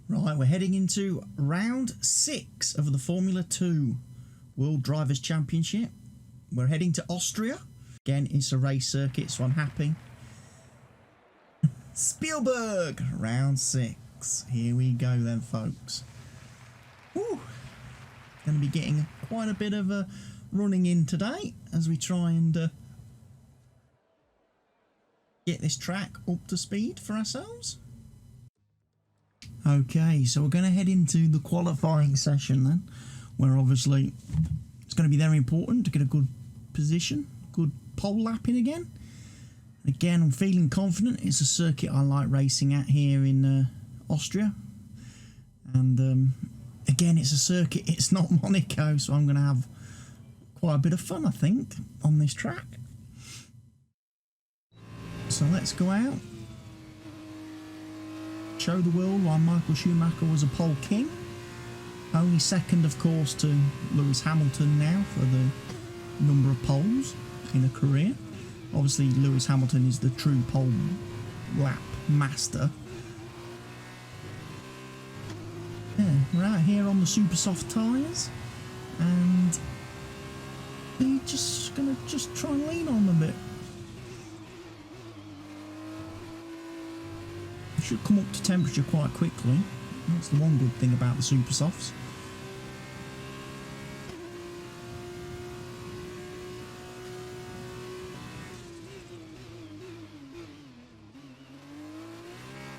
Right, we're heading into round 6 of the Formula 2 World Drivers' Championship. We're heading to Austria. Again, it's a race circuit, so I'm happy. Spielberg, round 6. Here we go then, folks. Woo! Going to be getting quite a bit of running in today as we try and get this track up to speed for ourselves. Okay, so we're going to head into the qualifying session then, where obviously it's going to be very important to get a good position, good pole lapping again. Again, I'm feeling confident. It's a circuit I like racing at here in Austria. And again, it's a circuit, it's not Monaco, so I'm going to have quite a bit of fun, I think, on this track. So let's go out. Show the world why Michael Schumacher was a pole king. Only second, of course, to Lewis Hamilton now for the number of poles in a career. Obviously, Lewis Hamilton is the true pole lap master. Yeah, we're out here on the super soft tyres, and we're just gonna try and lean on them a bit. Should come up to temperature quite quickly. That's the one good thing about the super softs.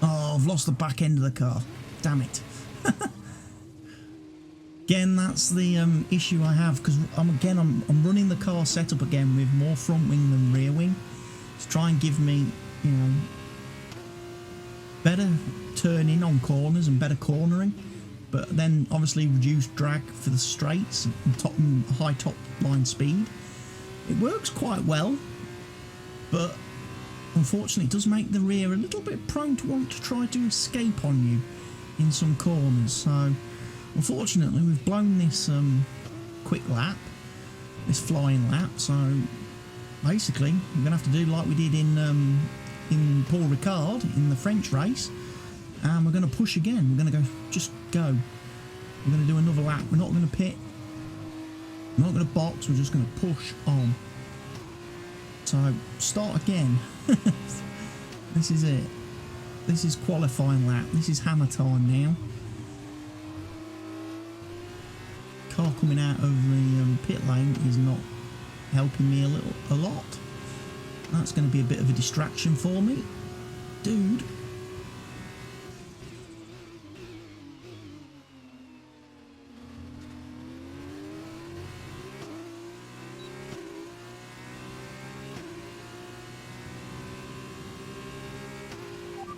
Oh, I've lost the back end of the car. Damn it. Again, that's the issue I have, because I'm running the car setup again with more front wing than rear wing to try and give me, you know, better turning on corners and better cornering, but then obviously reduced drag for the straights and high top line speed. It works quite well, but unfortunately it does make the rear a little bit prone to want to try to escape on you in some corners. So unfortunately we've blown this quick lap, this flying lap, so basically we're going to have to do like we did in Paul Ricard in the French race, and we're going to push again. We're going to go. We're going to do another lap. We're not going to pit. We're not going to box. We're just going to push on. So start again. This is it. This is qualifying lap. This is hammer time now. Car coming out of the pit lane is not helping me a lot. That's going to be a bit of a distraction for me. Dude.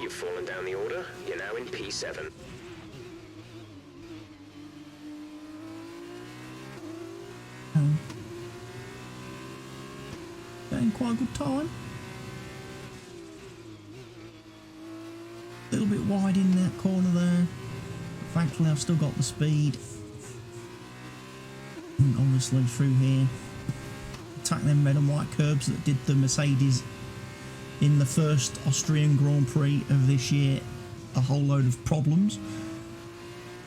You've fallen down the order. You're now in P7. Getting quite a good time. A little bit wide in that corner there. Thankfully I've still got the speed. And obviously through here, attack them red and white curbs that did the Mercedes in the first Austrian Grand Prix of this year a whole load of problems.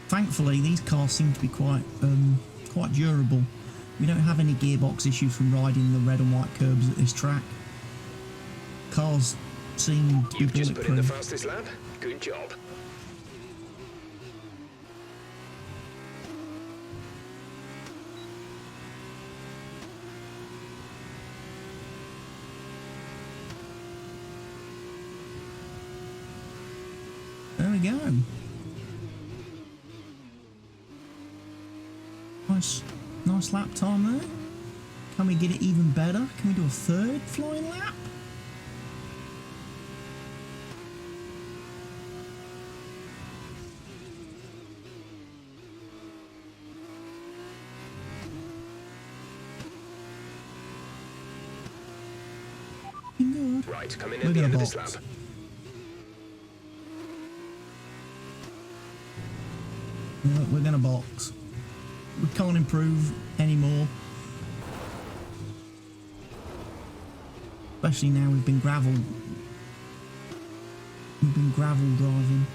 Thankfully these cars seem to be quite durable. We don't have any gearbox issues from riding the red and white curbs at this track. Cars seem to be bulletproof. You've just put in the fastest lap. Good job. There we go. Nice lap time there. Can we get it even better? Can we do a third flying lap? Good. Right, come in at the end of this lap. We're going to box. We can't improve anymore. Especially now we've been gravel driving.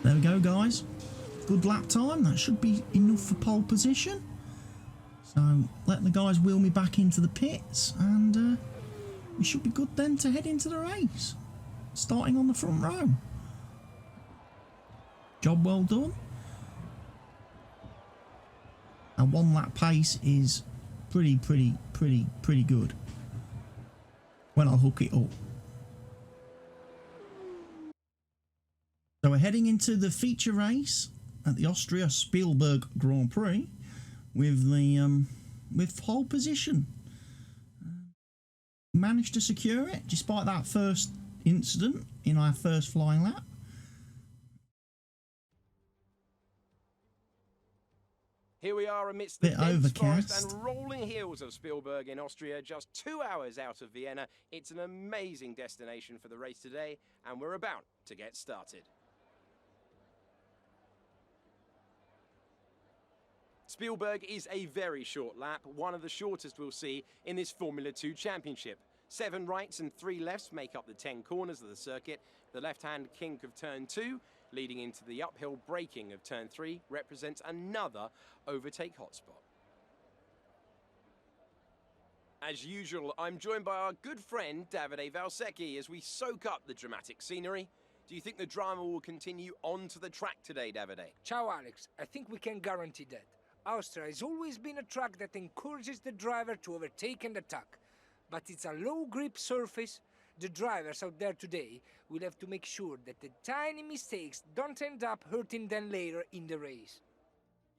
There we go, guys. Good lap time. That should be enough for pole position. So let the guys wheel me back into the pits, and we should be good then to head into the race. Starting on the front row. Job well done. And 1 lap pace is pretty good when I hook it up. So we're heading into the feature race at the Austria Spielberg Grand Prix with the with pole position. Managed to secure it despite that first incident in our first flying lap. Here we are amidst the Bit dense overcast. forest and rolling hills of Spielberg in Austria, just 2 hours out of Vienna. It's an amazing destination for the race today, and we're about to get started. Spielberg is a very short lap, one of the shortest we'll see in this Formula 2 championship. 7 rights and 3 lefts make up the 10 corners of the circuit. The left-hand kink of turn 2, leading into the uphill braking of turn 3, represents another overtake hotspot. As usual, I'm joined by our good friend Davide Valsecchi as we soak up the dramatic scenery. Do you think the drama will continue onto the track today, Davide? Ciao Alex, I think we can guarantee that. Austria has always been a track that encourages the driver to overtake and attack. But it's a low grip surface. The drivers out there today will have to make sure that the tiny mistakes don't end up hurting them later in the race.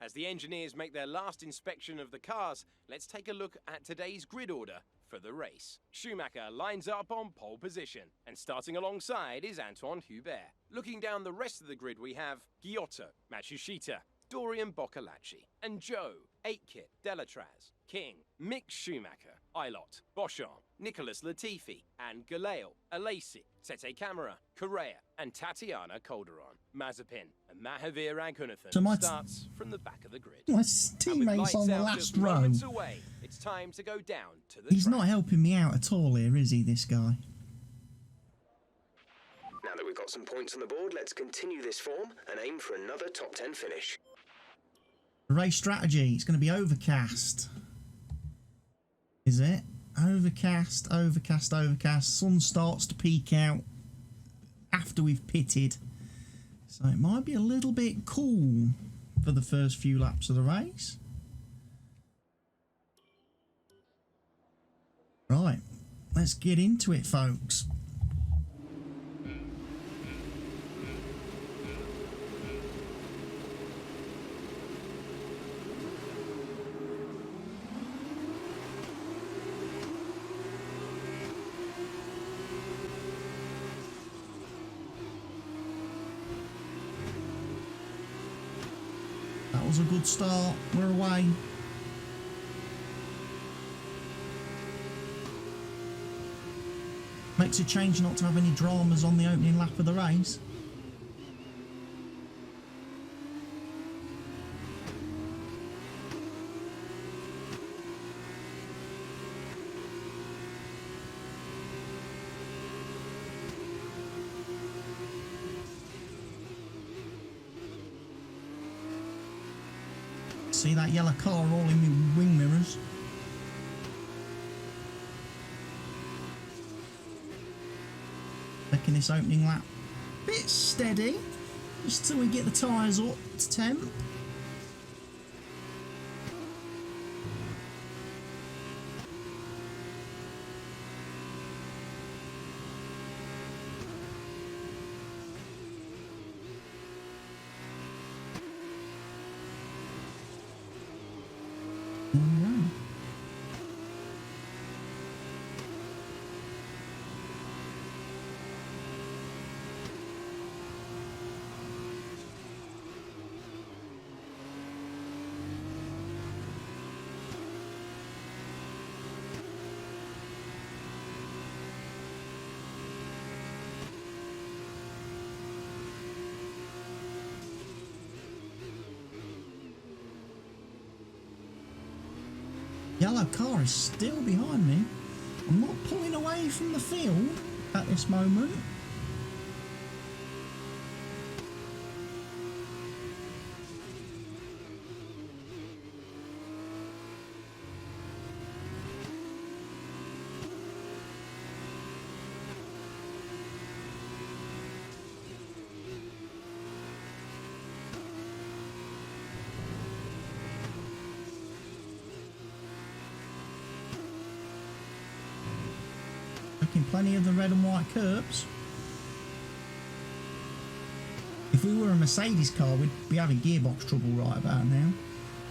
As the engineers make their last inspection of the cars, let's take a look at today's grid order for the race. Schumacher lines up on pole position, and starting alongside is Antoine Hubert. Looking down the rest of the grid, we have Giotto, Matsushita, Dorian Boccalacci, and Joe, Aitkit, Delatraz, King, Mick Schumacher, Ilott, Beauchamp, Nicholas Latifi, and Galeo, Alesi, Sete Camara, Correa, and Tatiana Calderon. Mazepin and Mahavir Raghunathan So starts from the back of the grid. My And with teammate's on lights the out last just row. moments away, it's time to go down to the He's track. not helping me out at all here, is he, this guy? Now that we've got some points on the board, let's continue this form and aim for another top 10 finish. Race strategy. It's going to be overcast. Is it? Overcast, overcast, overcast. Sun starts to peek out after we've pitted. So it might be a little bit cool for the first few laps of the race. Right. Let's get into it, folks. That was a good start. We're away. Makes a change not to have any dramas on the opening lap of the race. See that yellow car all in my wing mirrors. Making this opening lap a bit steady, just till we get the tyres up to temp. Alright. Yellow car is still behind me. I'm not pulling away from the field at this moment. in plenty of the red and white curbs. If we were a Mercedes car, we'd be having gearbox trouble right about now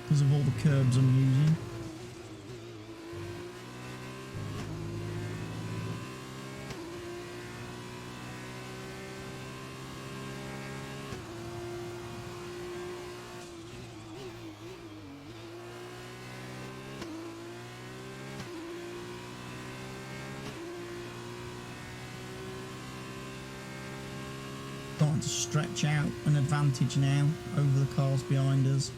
because of all the curbs I'm using. Starting to stretch out an advantage now over the cars behind us.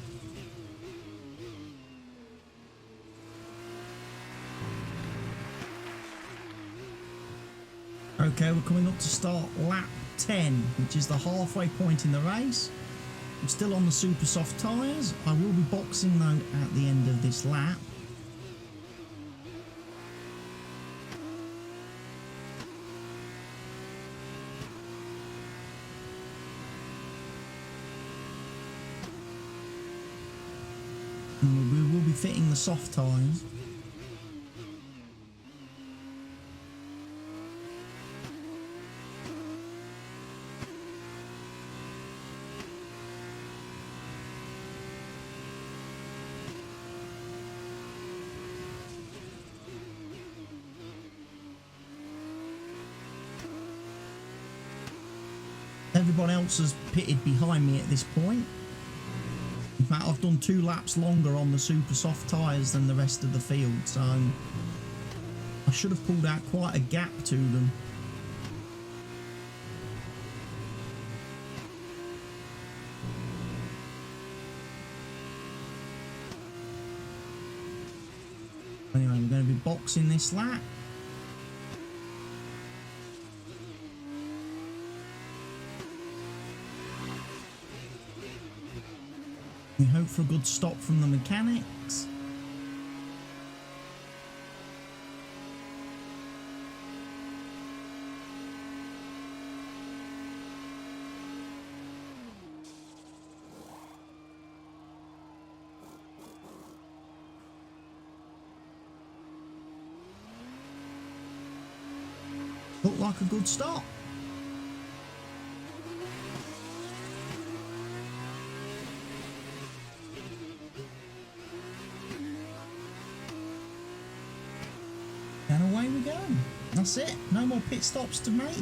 Okay, we're coming up to start lap 10, which is the halfway point in the race. I'm still on the super soft tyres. I will be boxing though at the end of this lap. And we will be fitting the soft tyres. Everybody else has pitted behind me at this point. In fact, I've done 2 laps longer on the super soft tyres than the rest of the field, so I should have pulled out quite a gap to them. Anyway, we're going to be boxing this lap. We hope for a good stop from the mechanics. Looked like a good stop. And away we go. That's it. No more pit stops to make.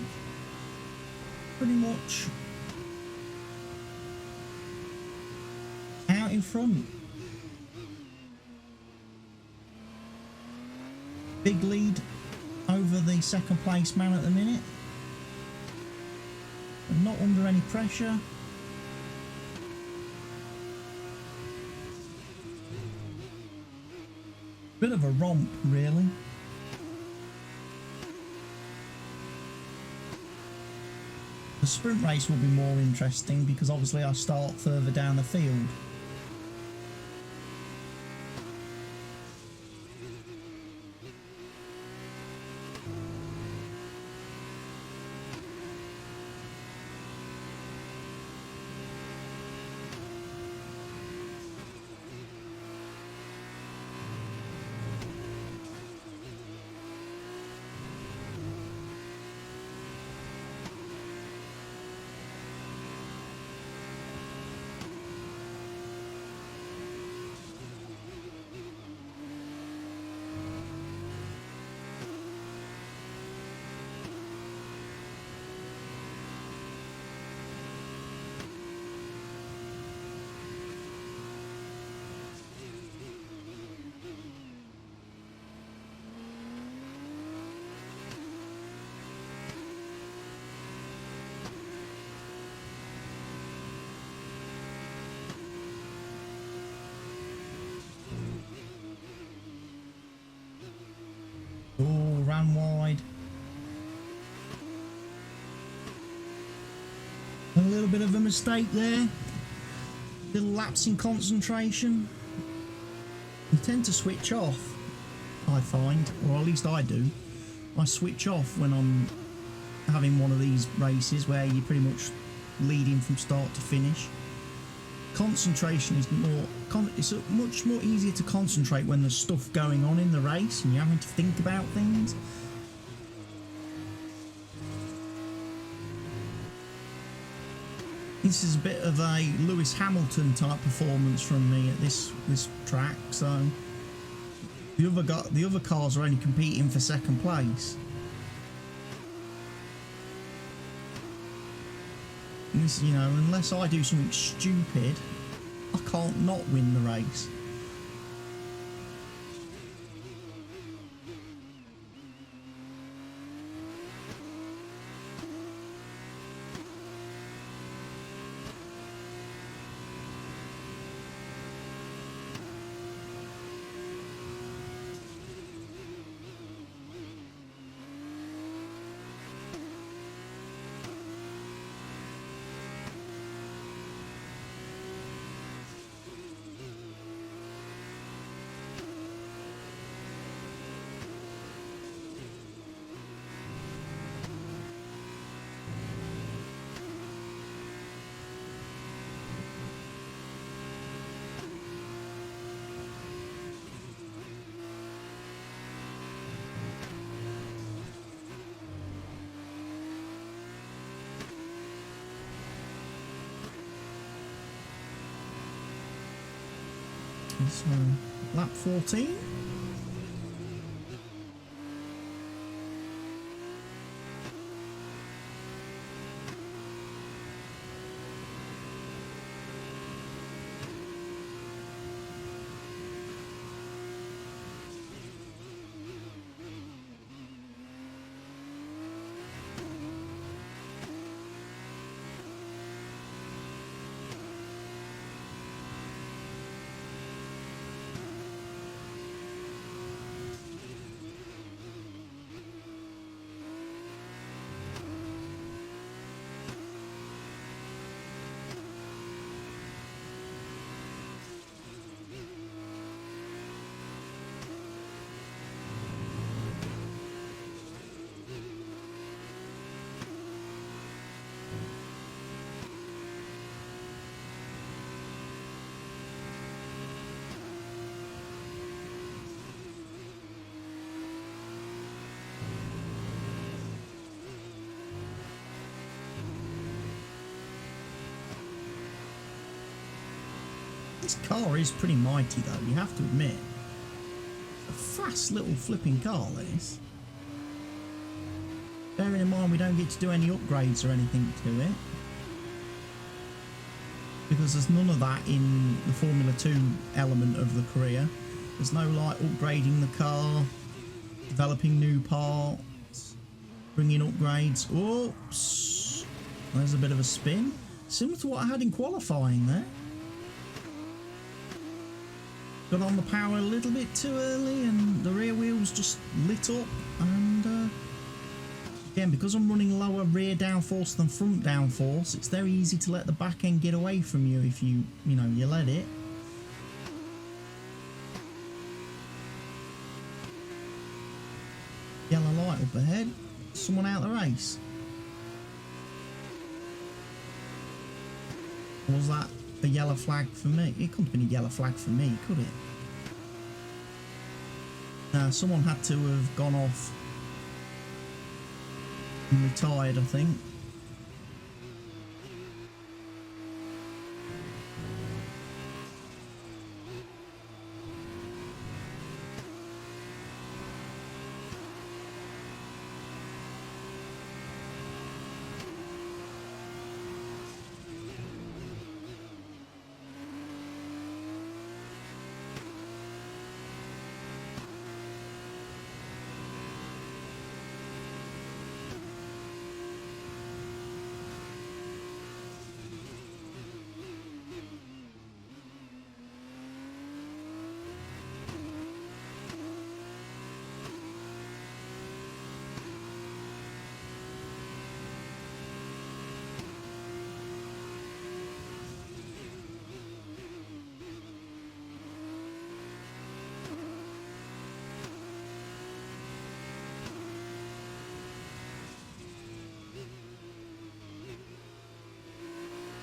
Pretty much out in front. Big lead over the second place man at the minute. And not under any pressure. Bit of a romp, really. The sprint race will be more interesting because obviously I start further down the field. Oh, ran wide. A little bit of a mistake there. Little lapse in concentration. You tend to switch off, I find, or at least I do. I switch off when I'm having one of these races where you're pretty much leading from start to finish. Concentration is more, it's much more easier to concentrate when there's stuff going on in the race and you're having to think about things. This is a bit of a Lewis Hamilton type performance from me at this track. So the other cars are only competing for second place. And this, you know, unless I do something stupid, I can't not win the race. So, lap 14. This car is pretty mighty though, you have to admit. A fast little flipping car, this. Bearing in mind we don't get to do any upgrades or anything to it. Because there's none of that in the Formula 2 element of the career. There's no like upgrading the car, developing new parts, bringing upgrades. Oops! There's a bit of a spin. Similar to what I had in qualifying there. Got on the power a little bit too early and the rear wheels just lit up, and again, because I'm running lower rear downforce than front downforce, it's very easy to let the back end get away from you if you let it. Yellow light up ahead, someone out the race. Or was that a yellow flag for me? It couldn't have been a yellow flag for me, could it? Someone had to have gone off and retired, I think.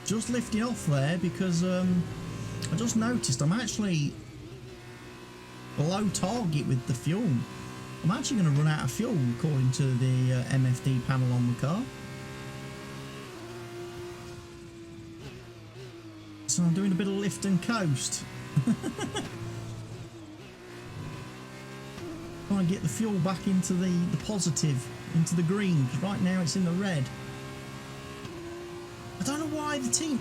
Just lifting off there because I just noticed I'm actually below target with the fuel. I'm actually going to run out of fuel according to the MFD panel on the car. So I'm doing a bit of lift and coast. Trying to get the fuel back into the positive, into the green, because right now it's in the red. I don't know why the team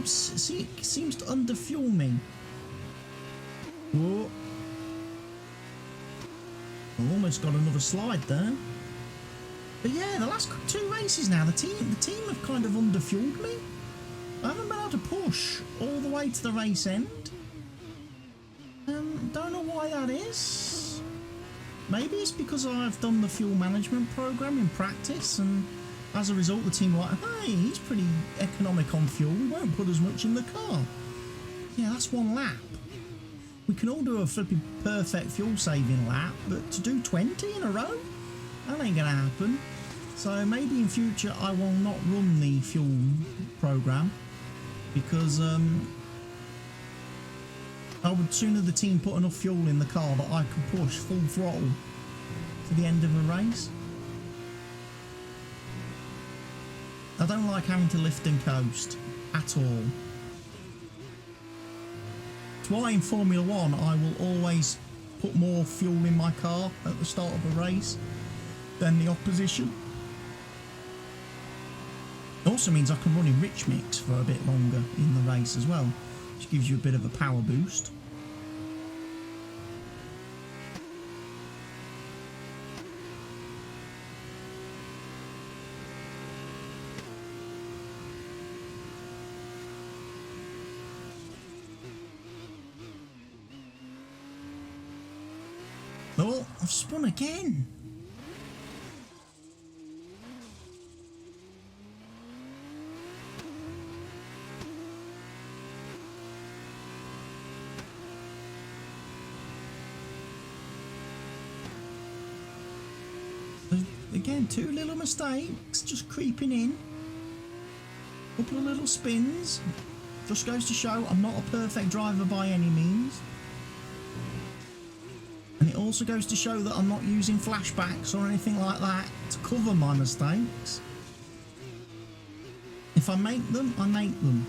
seems to underfuel me. Whoa. I almost got another slide there. But yeah, the last 2 races now, the team have kind of underfueled me. I haven't been able to push all the way to the race end. Don't know why that is. Maybe it's because I've done the fuel management program in practice, and as a result the team are like, hey, he's pretty economic on fuel, we won't put as much in the car. Yeah, that's 1 lap. We can all do a flipping perfect fuel saving lap, but to do 20 in a row? That ain't gonna happen. So maybe in future I will not run the fuel program, because I would sooner the team put enough fuel in the car that I could push full throttle to the end of a race. I don't like having to lift and coast at all. It's why in Formula 1 I will always put more fuel in my car at the start of a race than the opposition. It also means I can run in rich mix for a bit longer in the race as well, which gives you a bit of a power boost. Oh, I've spun again. Again, 2 little mistakes, just creeping in. Couple of little spins. Just goes to show I'm not a perfect driver by any means. And it also goes to show that I'm not using flashbacks or anything like that to cover my mistakes. If I make them, I make them.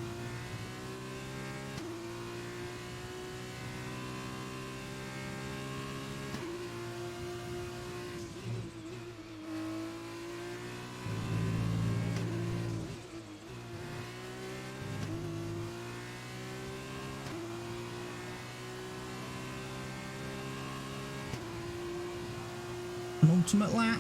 An ultimate lap.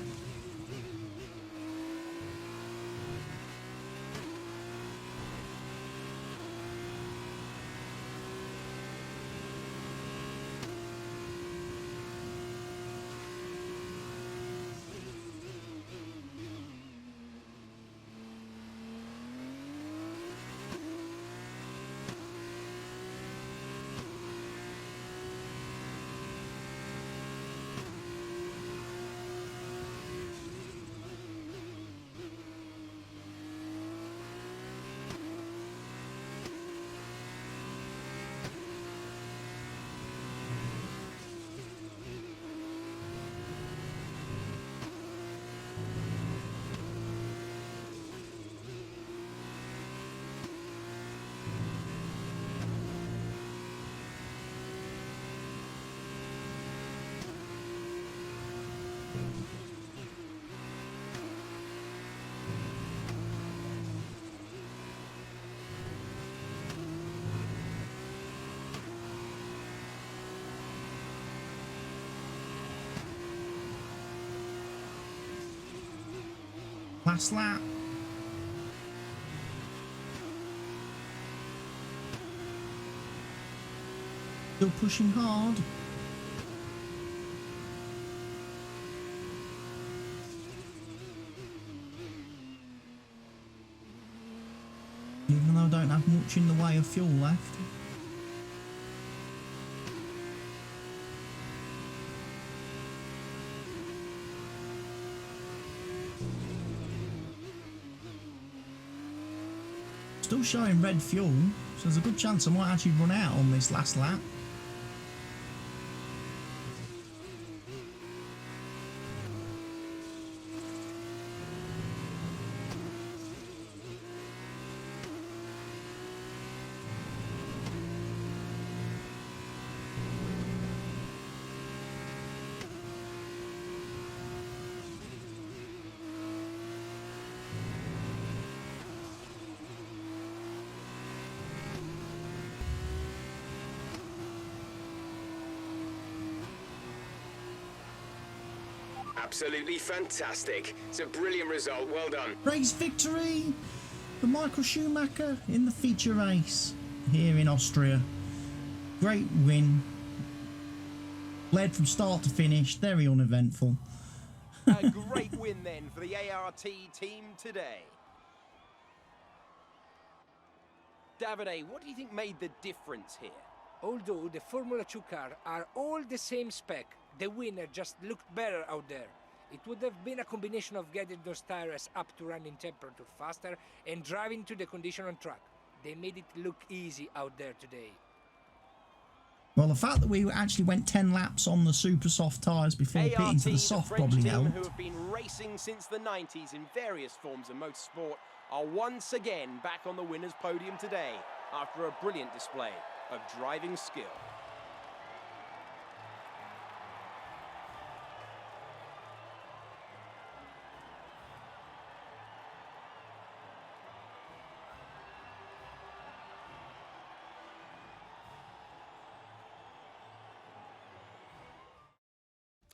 Last lap. Still pushing hard. Even though I don't have much in the way of fuel left. Still showing red fuel, so there's a good chance I might actually run out on this last lap. Absolutely fantastic. It's a brilliant result. Well done. Race victory for Michael Schumacher in the feature race here in Austria. Great win. Led from start to finish. Very uneventful. A great win then for the ART team today. Davide, what do you think made the difference here? Although the Formula 2 cars are all the same spec, the winner just looked better out there. It would have been a combination of getting those tires up to running temperature faster and driving to the condition on track. They made it look easy out there today. Well, the fact that we actually went 10 laps on the super soft tyres before pitting to the soft probably helped. Who have been racing since the 90s in various forms of motorsport are once again back on the winner's podium today after a brilliant display of driving skill.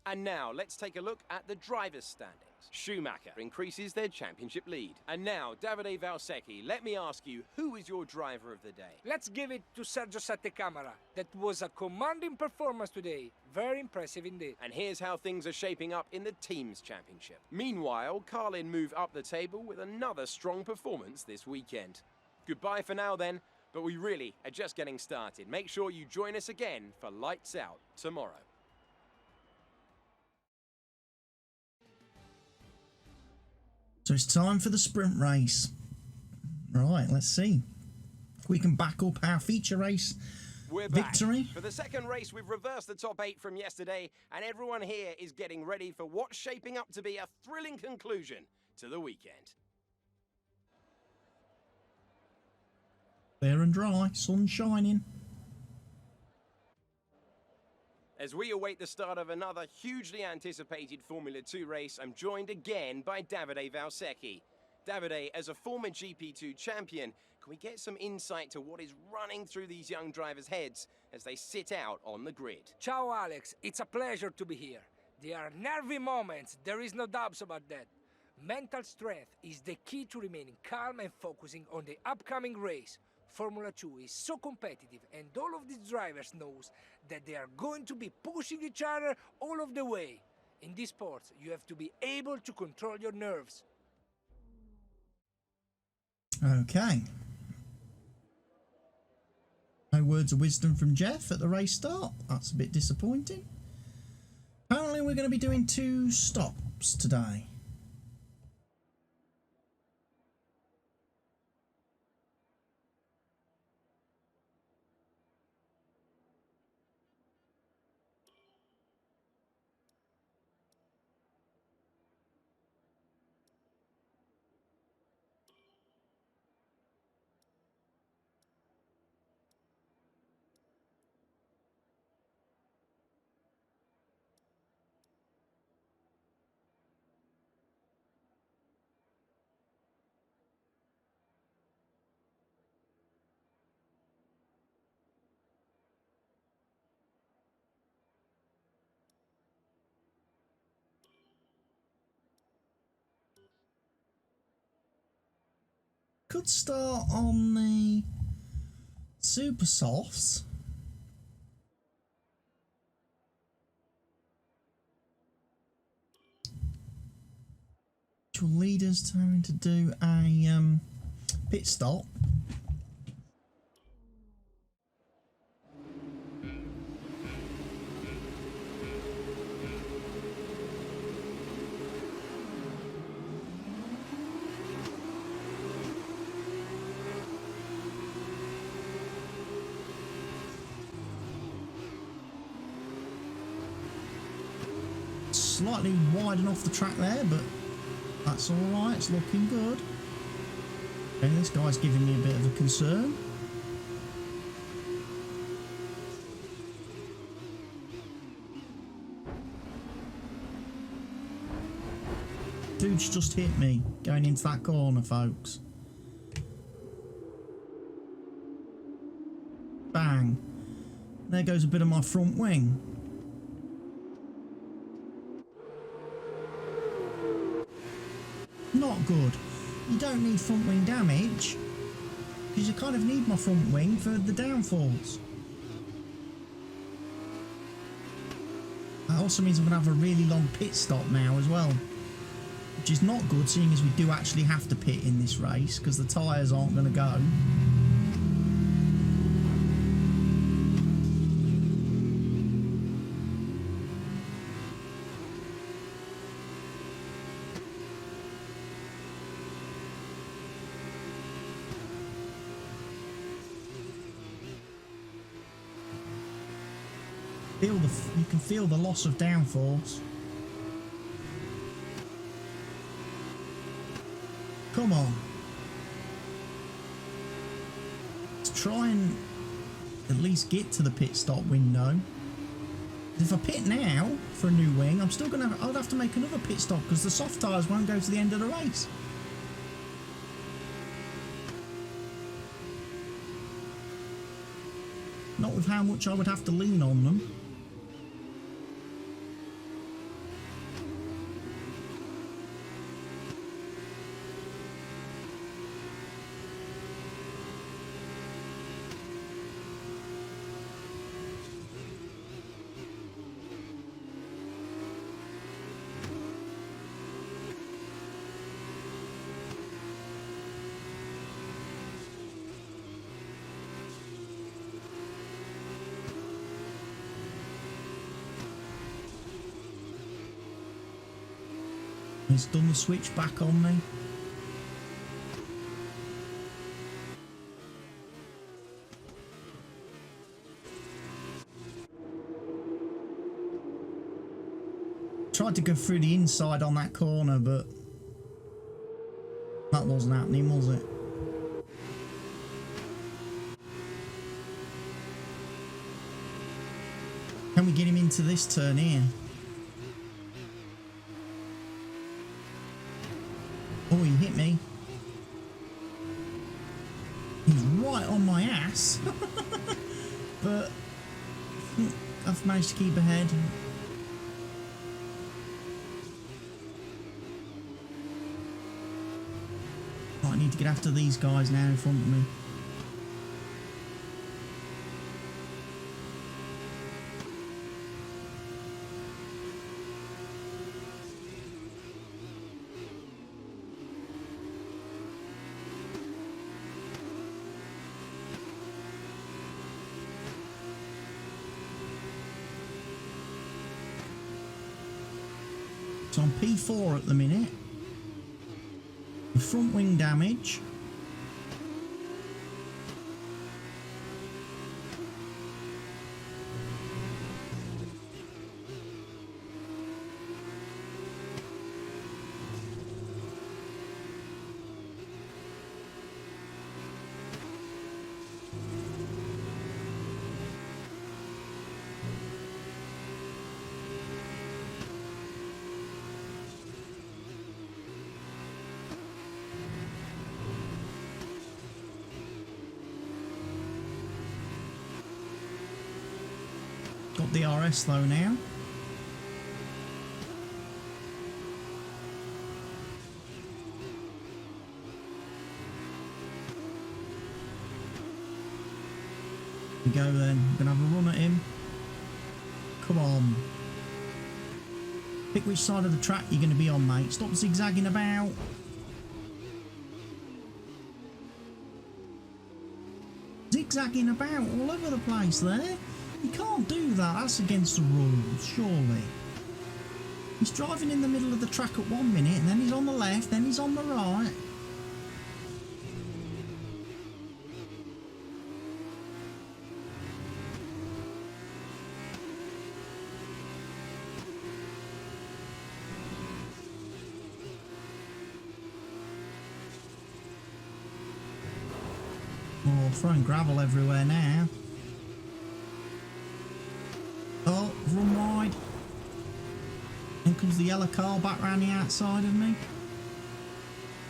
And now, let's take a look at the drivers' standings. Schumacher increases their championship lead. And now, Davide Valsecchi, let me ask you, who is your driver of the day? Let's give it to Sergio Sattecamara. That was a commanding performance today. Very impressive indeed. And here's how things are shaping up in the team's championship. Meanwhile, Carlin move up the table with another strong performance this weekend. Goodbye for now then, but we really are just getting started. Make sure you join us again for Lights Out tomorrow. So it's time for the sprint race. Right, let's see if we can back up our feature race We're victory. back. For the second race, we've reversed the top 8 from yesterday, and everyone here is getting ready for what's shaping up to be a thrilling conclusion to the weekend. Clear and dry, sun shining. As we await the start of another hugely anticipated Formula 2 race, I'm joined again by Davide Valsecchi. Davide, as a former GP2 champion, can we get some insight to what is running through these young drivers' heads as they sit out on the grid? Ciao Alex, it's a pleasure to be here. There are nervy moments, there is no doubts about that. Mental strength is the key to remaining calm and focusing on the upcoming race. Formula 2 is so competitive, and all of these drivers knows that they are going to be pushing each other all of the way. In this sport, you have to be able to control your nerves. Okay. No words of wisdom from Jeff at the race start. That's a bit disappointing. Apparently we're going to be doing 2 stops today. Could start on the super softs. Which will lead us to having to do a pit stop. Slightly widen off the track there, but that's all right. It's looking good. Okay, this guy's giving me a bit of a concern. Dude's just hit me going into that corner, folks. Bang. There goes a bit of my front wing. not good. You don't need front wing damage, because you kind of need my front wing for the downforce. That also means I'm going to have a really long pit stop now as well, which is not good, seeing as we do actually have to pit in this race, because the tyres aren't going to go. You can feel the loss of downforce. Come on. Let's try and at least get to the pit stop window. If I pit now for a new wing, I'm still gonna I'll have to make another pit stop because the soft tyres won't go to the end of the race. Not with how much I would have to lean on them. He's done the switch back on me. Tried to go through the inside on that corner, but that wasn't happening, was it? Can we get him into this turn here? Oh, he hit me. He's right on my ass. But I think I've managed to keep ahead. Oh, I need to get after these guys now in front of me. So I'm P4 at the minute. The front wing damage. Got the RS though now. We go then. We're gonna have a run at him. Come on. Pick which side of the track you're gonna be on, mate. Stop zigzagging about. Zigzagging about all over the place there. You can't do that, that's against the rules, surely. He's driving in the middle of the track at 1 minute, and then he's on the left, then he's on the right. Oh, throwing gravel everywhere now. Oh, run wide. Then comes the yellow car back round the outside of me.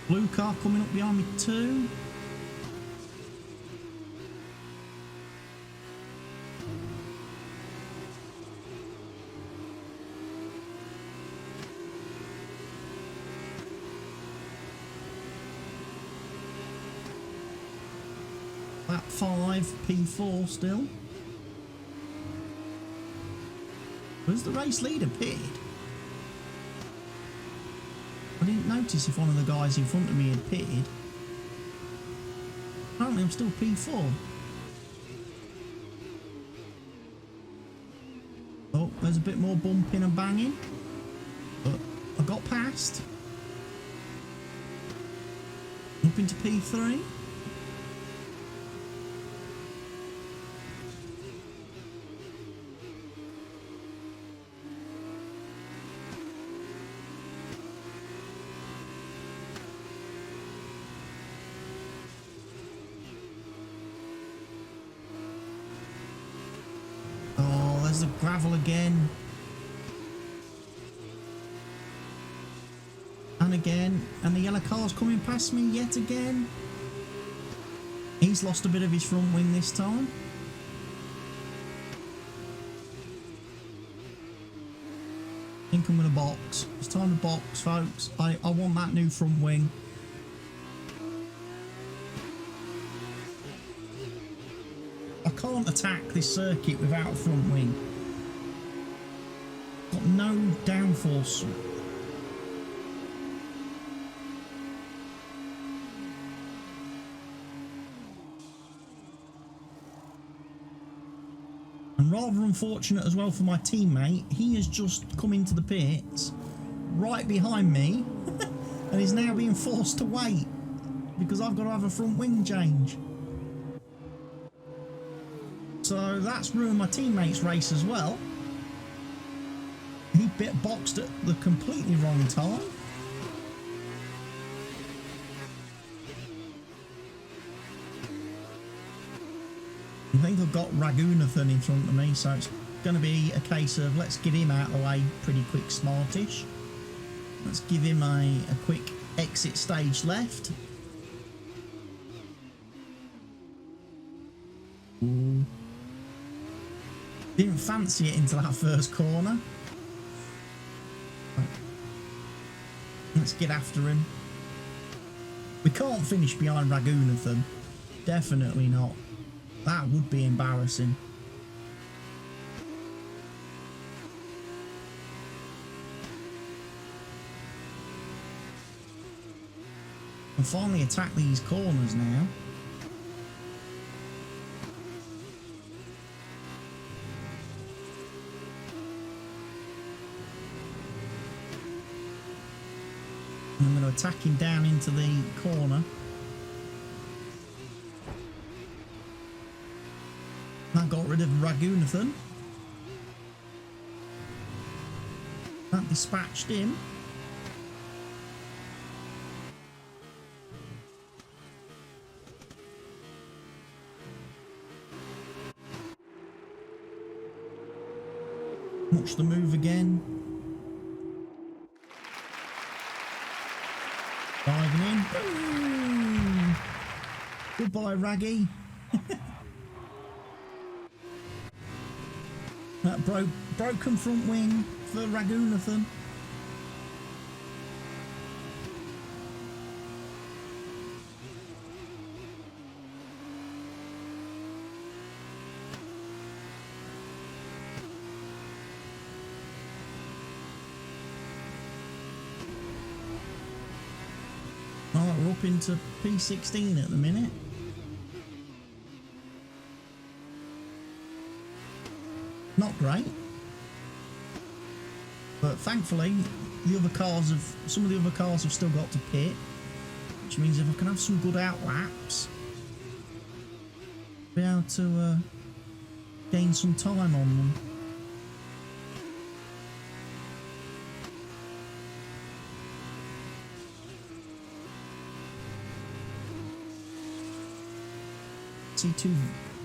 Blue car coming up behind me too. P5, P4 still. Was the race leader pitted? I didn't notice if one of the guys in front of me had pitted. Apparently I'm still P4. Oh, there's a bit more bumping and banging. But I got past. Up into P3. Oh, there's the gravel again. And again, and the yellow car's coming past me yet again. He's lost a bit of his front wing this time. I think I'm going to box. It's time to box, folks. I want that new front wing. I can't attack this circuit without a front wing. Got no downforce. And rather unfortunate as well for my teammate, he has just come into the pits right behind me and is now being forced to wait because I've got to have a front wing change. So that's ruined my teammate's race as well. He bit boxed at the completely wrong time. I think I've got Raghunathan in front of me, so it's going to be a case of let's get him out of the way pretty quick, smartish. Let's give him a quick exit stage left. Ooh. Didn't fancy it into that first corner. Let's get after him. We can't finish behind Raghunathan. Definitely not. That would be embarrassing. I'll finally attack these corners now. And I'm going to attack him down into the corner. That got rid of Raghunathan. That dispatched him. Watch the move again. Diving in. Boom. Goodbye, Raggy. That broken front wing for Raghunathan. Oh, we're up into P16 at the minute. Not great, but thankfully the other cars have, some of the other cars have still got to pit, which means if I can have some good out laps, be able to gain some time on them. See two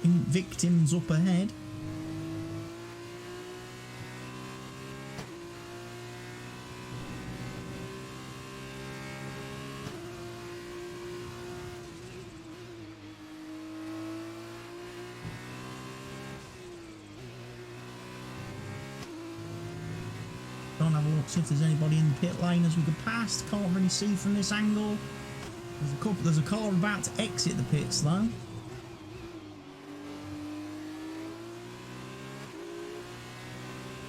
victims up ahead. Don't have a look, see if there's anybody in the pit lane as we go past. Can't really see from this angle. There's a car about to exit the pits though.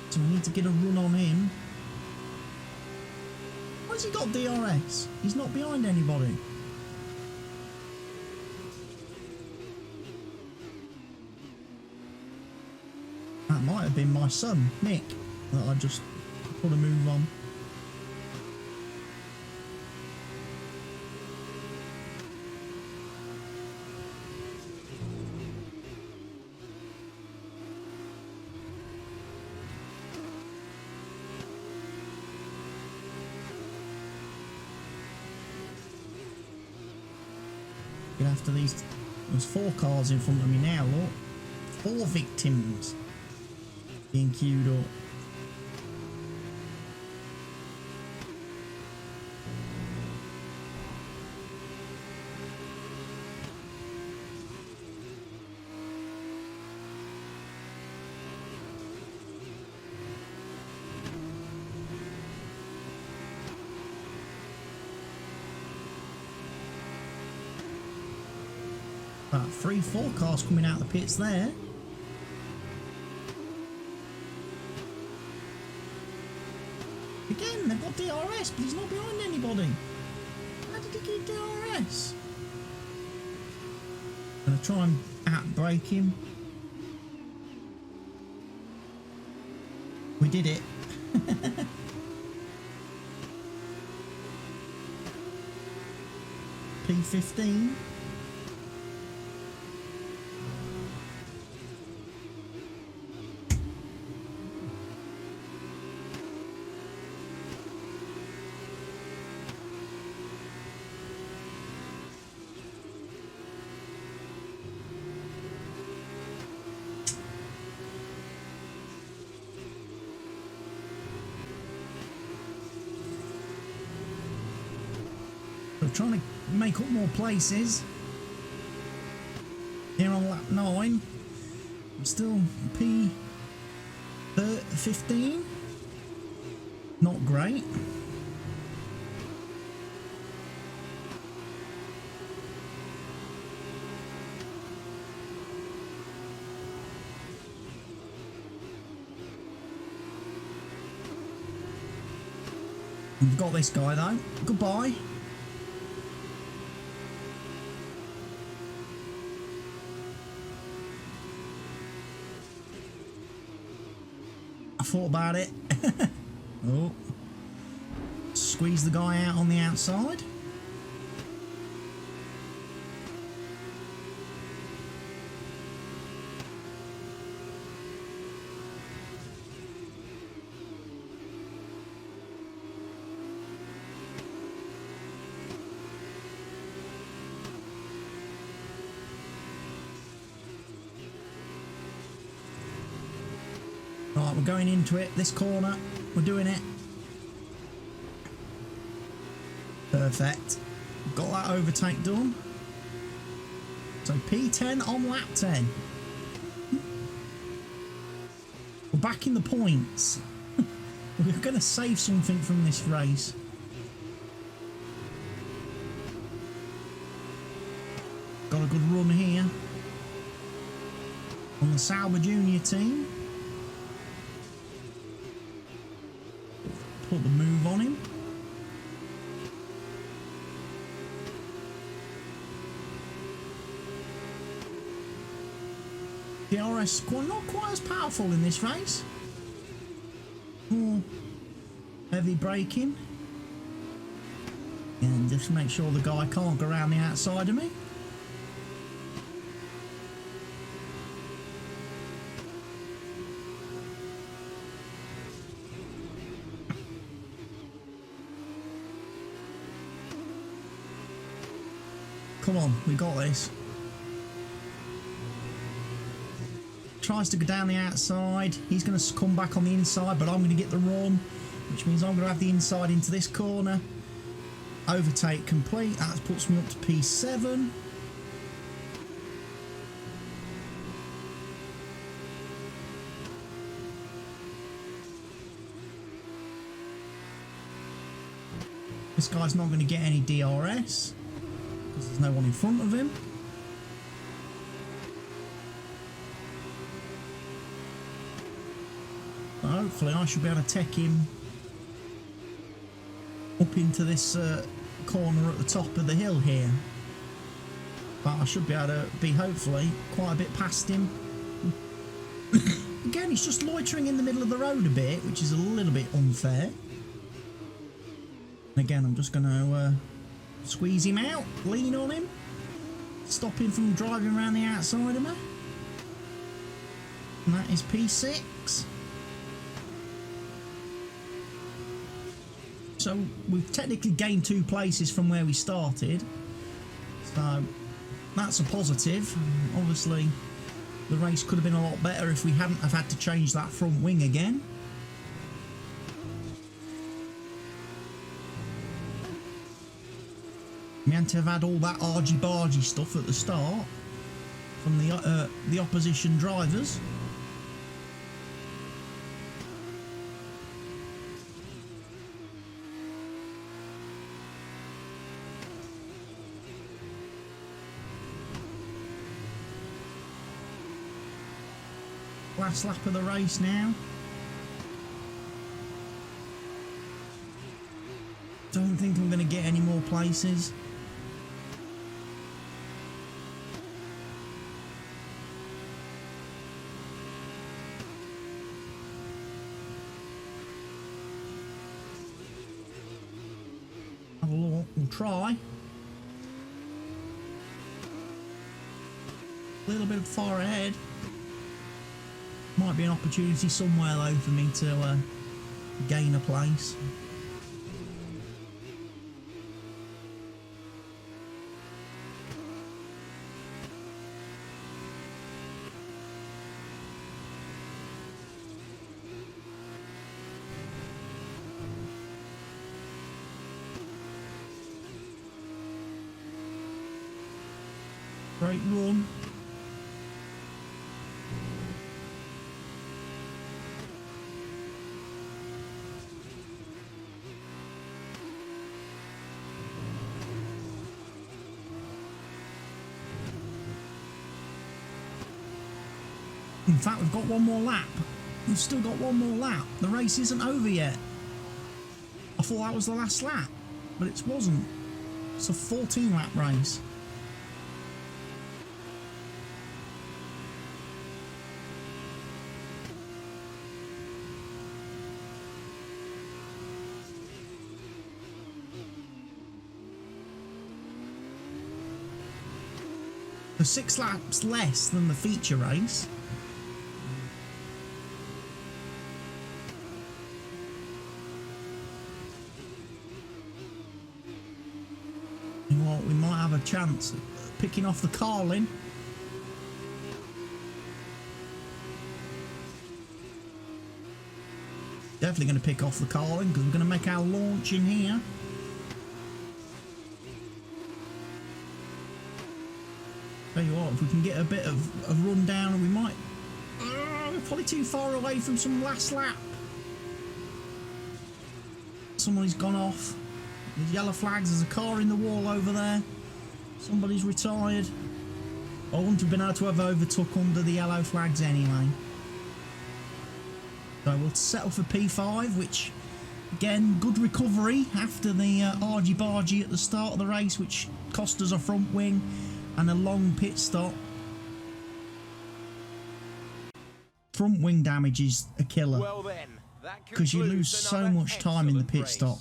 So we need to get a run on him. Why's he got DRS? He's not behind anybody. That might have been my son, Nick, that I just put a move on. Get after these. There's 4 cars in front of me now, look. 4 victims being queued up. About 3-4 cars coming out of the pits there. Again, they've got DRS, but he's not behind anybody. How did he get DRS? Gonna try and out-brake him. We did it. P15. We're trying to make up more places. Here on lap 9. I'm still P15. Not great. We've got this guy though. Goodbye. I thought about it. Oh. Squeeze the guy out on the outside. Right, we're going into it, this corner, we're doing it. Perfect. Got that overtake done. So P10 on lap 10. We're back in the points. We're going to save something from this race. Got a good run here on the Sauber Junior team. Put the move on him. DRS not quite as powerful in this race. More heavy braking. And just make sure the guy can't go around the outside of me. Come on, we got this. Tries to go down the outside. He's going to come back on the inside, but I'm going to get the run, which means I'm going to have the inside into this corner. Overtake complete. That puts me up to P7. This guy's not going to get any DRS. There's no one in front of him. hopefully I should be able to take him up into this corner at the top of the hill here. But I should be able to be, hopefully, quite a bit past him. Again, he's just loitering in the middle of the road a bit, which is a little bit unfair. And again, I'm just going to squeeze him out, lean on him, stop him from driving around the outside of me. And that is P6. So we've technically gained 2 places from where we started. So that's a positive. Obviously, the race could have been a lot better if we hadn't have had to change that front wing again. We had to have had all that argy-bargy stuff at the start from the opposition drivers. Last lap of the race now. Don't think I'm going to get any more places. Have a look. We'll try. A little bit far ahead. Might be an opportunity somewhere though for me to gain a place. Great run. In fact, we've got one more lap. We've still got one more lap. The race isn't over yet. I thought that was the last lap, but it wasn't. It's a 14-lap race. So 6 laps less than the feature race. We might have a chance of picking off the Carlin. Definitely going to pick off the Carlin because we're going to make our launch in here. Tell you what, if we can get a bit of a run down, we might. We're probably too far away from some last lap. Somebody's gone off. There's yellow flags, there's a car in the wall over there. Somebody's retired. I wouldn't have been able to have overtook under the yellow flags anyway. So we'll settle for P5, which, again, good recovery after the argy-bargy at the start of the race, which cost us a front wing and a long pit stop. Front wing damage is a killer. Well then, because you lose so much time in the pit stop.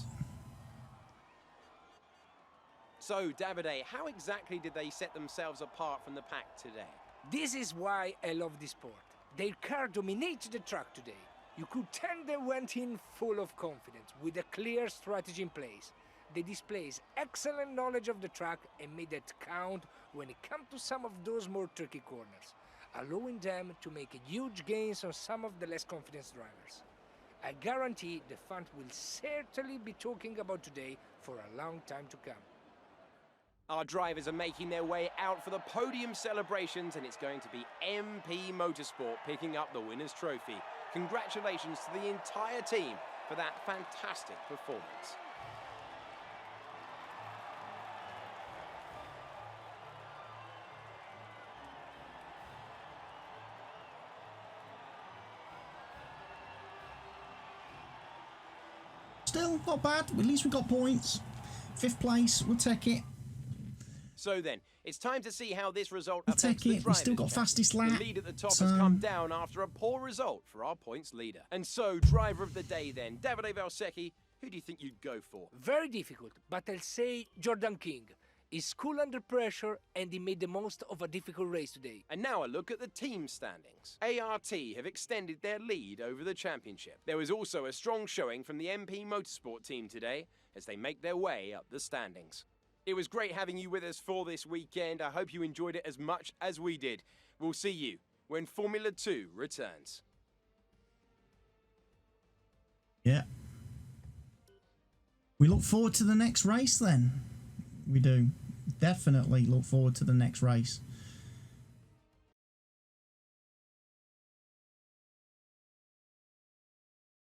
So, Davide, how exactly did they set themselves apart from the pack today? This is why I love this sport. Their car dominated the track today. You could tell they went in full of confidence, with a clear strategy in place. They displays excellent knowledge of the track and made it count when it came to some of those more tricky corners, allowing them to make huge gains on some of the less confident drivers. I guarantee the fans will certainly be talking about today for a long time to come. Our drivers are making their way out for the podium celebrations, and it's going to be MP Motorsport picking up the winner's trophy. Congratulations to the entire team for that fantastic performance. Still, not bad. At least we got points. 5th place, we'll take it. So then, it's time to see how this result We'll affects take the it. We still drivers' got fastest chances. lap. The lead at the top has come down after a poor result for our points leader. And so, driver of the day then, Davide Valsecchi, who do you think you'd go for? Very difficult, but I'll say Jordan King. He's cool under pressure and he made the most of a difficult race today. And now a look at the team standings. ART have extended their lead over the championship. There was also a strong showing from the MP Motorsport team today as they make their way up the standings. It was great having you with us for this weekend. I hope you enjoyed it as much as we did. We'll see you when Formula 2 returns. Yeah. We look forward to the next race then. We do. Definitely look forward to the next race.